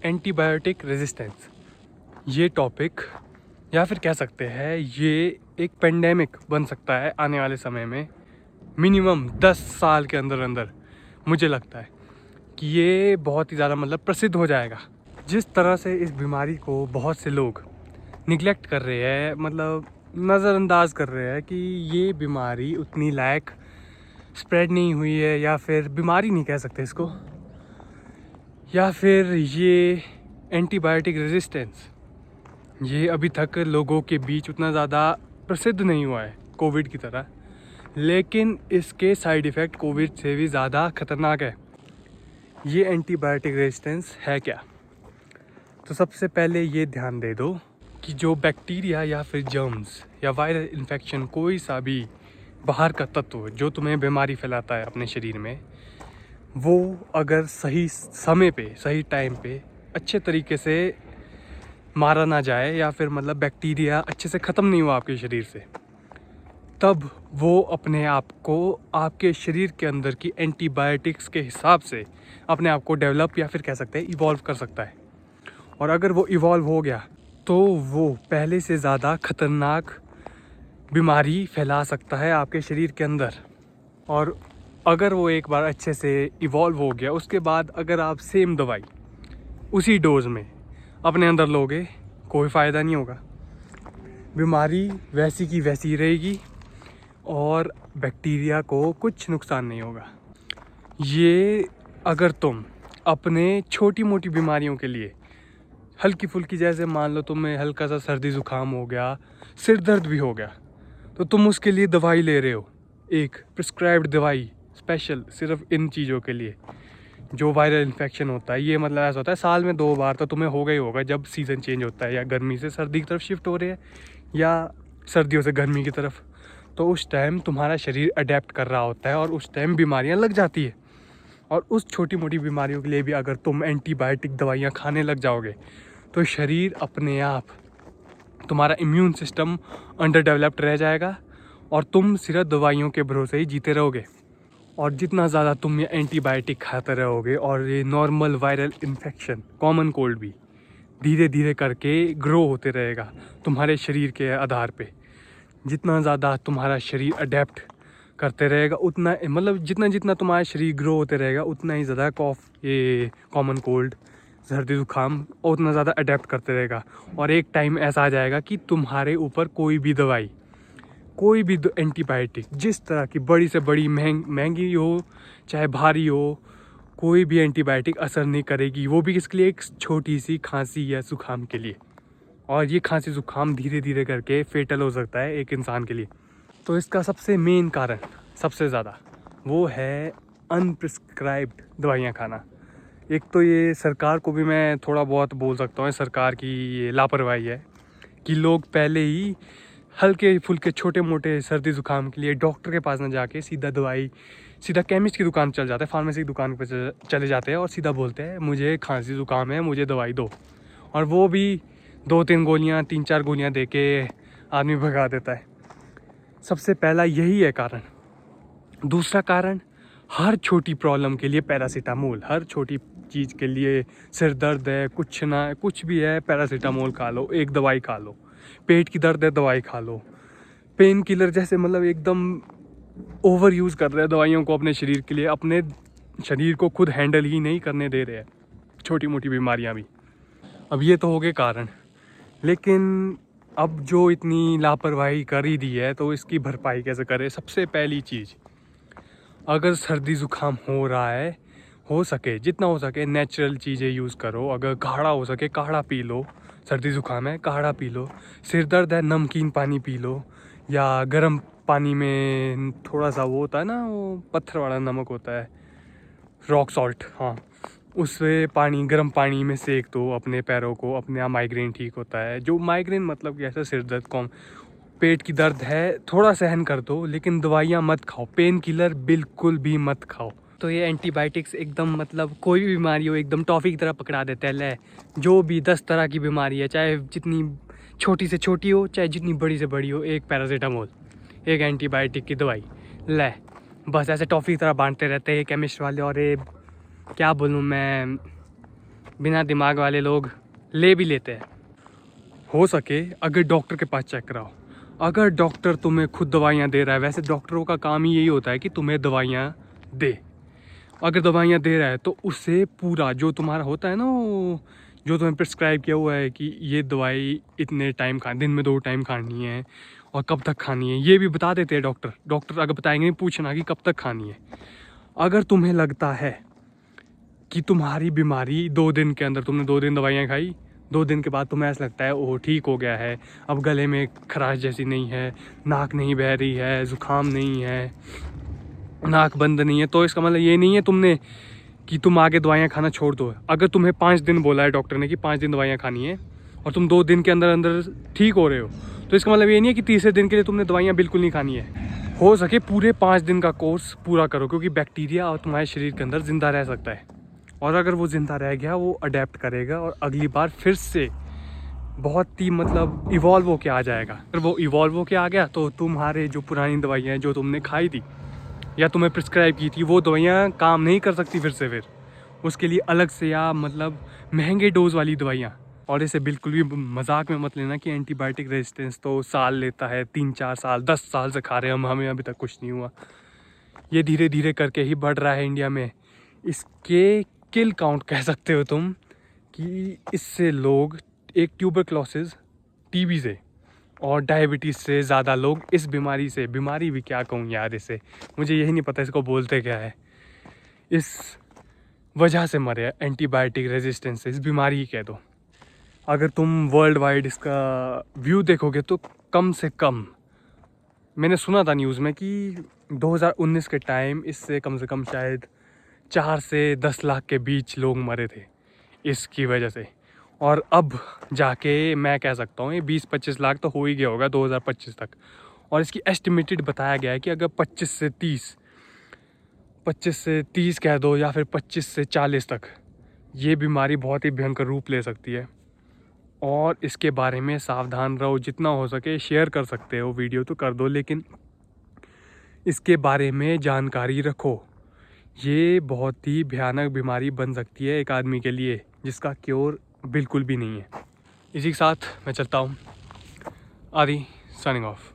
Antibiotic resistance, ये topic या फिर कह सकते हैं ये एक पेंडेमिक बन सकता है आने वाले समय में। मिनिमम 10 साल के अंदर अंदर मुझे लगता है कि ये बहुत ही ज़्यादा प्रसिद्ध हो जाएगा। जिस तरह से इस बीमारी को बहुत से लोग निगलेक्ट कर रहे हैं, नज़रअंदाज कर रहे हैं कि ये बीमारी उतनी लायक स्प्रेड नहीं हुई है, या फिर बीमारी नहीं कह सकते इसको, या फिर ये एंटीबायोटिक रेजिस्टेंस ये अभी तक लोगों के बीच उतना ज़्यादा प्रसिद्ध नहीं हुआ है कोविड की तरह। लेकिन इसके साइड इफ़ेक्ट कोविड से भी ज़्यादा खतरनाक है। ये एंटीबायोटिक रेजिस्टेंस है क्या? तो सबसे पहले ये ध्यान दे दो कि जो बैक्टीरिया या फिर जर्म्स या वायरल इन्फेक्शन, कोई सा भी बाहर का तत्व जो तुम्हें बीमारी फैलाता है अपने शरीर में, वो अगर सही समय पे सही टाइम पे अच्छे तरीके से मारा ना जाए, या फिर बैक्टीरिया अच्छे से ख़त्म नहीं हुआ आपके शरीर से, तब वो अपने आप को आपके शरीर के अंदर की एंटीबायोटिक्स के हिसाब से अपने आप को डेवलप या फिर कह सकते हैं इवॉल्व कर सकता है। और अगर वो इवॉल्व हो गया तो वो पहले से ज़्यादा खतरनाक बीमारी फैला सकता है आपके शरीर के अंदर। और अगर वो एक बार अच्छे से इवॉल्व हो गया, उसके बाद अगर आप सेम दवाई उसी डोज में अपने अंदर लोगे, कोई फ़ायदा नहीं होगा। बीमारी वैसी की वैसी रहेगी और बैक्टीरिया को कुछ नुकसान नहीं होगा। ये अगर तुम अपने छोटी मोटी बीमारियों के लिए हल्की फुल्की, जैसे मान लो तुम्हें हल्का सा सर्दी ज़ुकाम हो गया, सिर दर्द भी हो गया, तो तुम उसके लिए दवाई ले रहे हो, एक प्रिस्क्राइब्ड दवाई स्पेशल सिर्फ इन चीज़ों के लिए। जो वायरल इन्फेक्शन होता है, ये ऐसा होता है साल में 2 बार तो तुम्हें होगा ही होगा, जब सीज़न चेंज होता है, या गर्मी से सर्दी की तरफ शिफ्ट हो रहे हैं या सर्दियों से गर्मी की तरफ, तो उस टाइम तुम्हारा शरीर अडेप्ट कर रहा होता है और उस टाइम बीमारियां लग जाती है। और उस छोटी मोटी बीमारियों के लिए भी अगर तुम एंटीबायोटिक दवाइयाँ खाने लग जाओगे तो शरीर अपने आप, तुम्हारा इम्यून सिस्टम अंडर डेवलप्ड रह जाएगा और तुम सिर्फ दवाइयों के भरोसे ही जीते रहोगे। और जितना ज़्यादा तुम ये एंटीबायोटिक खाते रहोगे और ये normal viral infection, common cold भी धीरे धीरे करके ग्रो होते रहेगा तुम्हारे शरीर के आधार पे। जितना ज़्यादा तुम्हारा शरीर अडेप्ट करते रहेगा, उतना जितना जितना तुम्हारा शरीर ग्रो होते रहेगा, उतना ही ज़्यादा ये कॉमन कोल्ड, सर्दी ज़ुकाम उतना ज़्यादा अडेप्ट करते रहेगा। और एक टाइम ऐसा आ जाएगा कि तुम्हारे ऊपर कोई भी दवाई, कोई भी एंटीबायोटिक, जिस तरह की बड़ी से बड़ी महंगी हो चाहे भारी हो, कोई भी एंटीबायोटिक असर नहीं करेगी। वो भी किसके लिए? एक छोटी सी खांसी या जुकाम के लिए। और ये खांसी जुकाम धीरे धीरे करके फेटल हो सकता है एक इंसान के लिए। तो इसका सबसे मेन कारण, सबसे ज़्यादा, वो है अनप्रिस्क्राइब्ड दवाइयाँ खाना। एक तो ये सरकार को भी मैं थोड़ा बहुत बोल सकता हूँ, सरकार की ये लापरवाही है कि लोग पहले ही हल्के फुल्के छोटे मोटे सर्दी ज़ुकाम के लिए डॉक्टर के पास ना जाके सीधा केमिस्ट की दुकान पर चल जाते हैं, फार्मेसी की दुकान पर चले जाते हैं और सीधा बोलते हैं मुझे खांसी ज़ुकाम है, मुझे दवाई दो। और वो भी 2-3 गोलियाँ, 3-4 गोलियाँ दे के आदमी भगा देता है। सबसे पहला यही है कारण। दूसरा कारण, हर छोटी प्रॉब्लम के लिए पैरासीटामोल, हर छोटी चीज़ के लिए, सिर दर्द है, कुछ भी है, पैरासीटामोल खा लो, एक दवाई खा लो। पेट की दर्द है, दवाई खा लो। पेन किलर जैसे एकदम ओवर यूज़ कर रहे हैं दवाइयों को अपने शरीर के लिए, अपने शरीर को खुद हैंडल ही नहीं करने दे रहे हैं छोटी मोटी बीमारियां भी। अब ये तो हो गए कारण, लेकिन अब जो इतनी लापरवाही कर ही दी है तो इसकी भरपाई कैसे करें? सबसे पहली चीज़, अगर सर्दी ज़ुकाम हो रहा है, हो सके जितना हो सके नेचुरल चीज़ें यूज़ करो। अगर काढ़ा हो सके काढ़ा पी लो, सर्दी ज़ुकाम है काढ़ा पी लो। सिर दर्द है नमकीन पानी पी लो, या गर्म पानी में थोड़ा सा वो होता है ना, वो पत्थर वाला नमक होता है, रॉक सॉल्ट, हाँ, उससे गर्म पानी में सेक दो अपने पैरों को, अपने आप माइग्रेन ठीक होता है। जो माइग्रेन कि ऐसा सिर दर्द, कौन पेट की दर्द है, थोड़ा सहन कर दो, लेकिन दवाइयाँ मत खाओ, पेन किलर बिल्कुल भी मत खाओ। तो ये एंटीबायोटिक्स एकदम कोई भी बीमारी हो एकदम टॉफ़ी की तरह पकड़ा देता है। ले, जो भी 10 तरह की बीमारी है, चाहे जितनी छोटी से छोटी हो चाहे जितनी बड़ी से बड़ी हो, एक पैरासीटामोल, एक एंटीबायोटिक की दवाई, ले, बस ऐसे टॉफ़ी की तरह बांटते रहते हैं केमिस्ट वाले। और ये क्या बोलूँ मैं, बिना दिमाग वाले लोग ले भी लेते हैं। हो सके अगर डॉक्टर के पास चेक कराओ। अगर डॉक्टर तुम्हें खुद दवाइयाँ दे रहा है, वैसे डॉक्टरों का काम ही यही होता है कि तुम्हें दवाइयाँ दे। अगर दवाइयाँ दे रहा है तो उससे पूरा जो तुम्हारा होता है ना, जो तुम्हें प्रिस्क्राइब किया हुआ है कि ये दवाई इतने टाइम दिन में 2 टाइम खानी है और कब तक खानी है, ये भी बता देते हैं डॉक्टर अगर बताएंगे नहीं पूछना कि कब तक खानी है। अगर तुम्हें लगता है कि तुम्हारी बीमारी 2 दिन के अंदर, तुमने 2 दिन दवाइयाँ खाई, 2 दिन के बाद तुम्हें ऐसा लगता है ओह ठीक हो गया है, अब गले में खराश जैसी नहीं है, नाक नहीं बह रही है, ज़ुकाम नहीं है, नाक बंद नहीं है, तो इसका मतलब ये नहीं है तुमने कि तुम आगे दवाइयाँ खाना छोड़ दो। अगर तुम्हें 5 दिन बोला है डॉक्टर ने कि 5 दिन दवाइयाँ खानी है और तुम 2 दिन के अंदर अंदर ठीक हो रहे हो, तो इसका मतलब ये नहीं है कि तीसरे दिन के लिए तुमने दवाइयाँ बिल्कुल नहीं खानी है। हो सके पूरे 5 दिन का कोर्स पूरा करो, क्योंकि बैक्टीरिया और तुम्हारे शरीर के अंदर ज़िंदा रह सकता है, और अगर वो ज़िंदा रह गया वो अडेप्ट करेगा और अगली बार फिर से बहुत ही मतलब इवॉल्व होके आ जाएगा। अगर वो इवॉल्व होके आ गया तो तुम्हारे जो पुरानी दवाइयाँ हैं जो तुमने खाई थी या तुम्हें प्रिस्क्राइब की थी, वो दवाइयाँ काम नहीं कर सकती फिर उसके लिए अलग से या मतलब महंगे डोज वाली दवाइयाँ। और इसे बिल्कुल भी मजाक में मत लेना कि एंटीबायोटिक रेजिस्टेंस तो साल लेता है, 3-4 साल 10 साल से खा रहे हैं हमें अभी तक कुछ नहीं हुआ। ये धीरे धीरे करके ही बढ़ रहा है इंडिया में। इसके किल काउंट कह सकते हो तुम कि इससे लोग एक ट्यूबरक्लोसिस, टीबी से और डायबिटीज़ से ज़्यादा लोग इस बीमारी से, बीमारी भी क्या कहूँ यार इसे, मुझे यही नहीं पता इसको बोलते क्या है, इस वजह से मरे, एंटीबायोटिक रेजिस्टेंस से, इस बीमारी ही कह दो। अगर तुम वर्ल्ड वाइड इसका व्यू देखोगे तो कम से कम, मैंने सुना था न्यूज़ में कि 2019 के टाइम इससे कम से कम शायद 4 से 10 लाख के बीच लोग मरे थे इसकी वजह से। और अब जाके मैं कह सकता हूँ ये 20-25 लाख तो हो ही गया होगा 2025 तक। और इसकी एस्टिमेटेड बताया गया है कि अगर 25 से 30 कह दो या फिर 25 से 40 तक, ये बीमारी बहुत ही भयंकर रूप ले सकती है। और इसके बारे में सावधान रहो, जितना हो सके शेयर कर सकते हो वीडियो तो कर दो, लेकिन इसके बारे में जानकारी रखो। ये बहुत ही भयानक बीमारी बन सकती है एक आदमी के लिए जिसका क्योर बिल्कुल भी नहीं है। इसी के साथ मैं चलता हूँ। आदि साइनिंग ऑफ।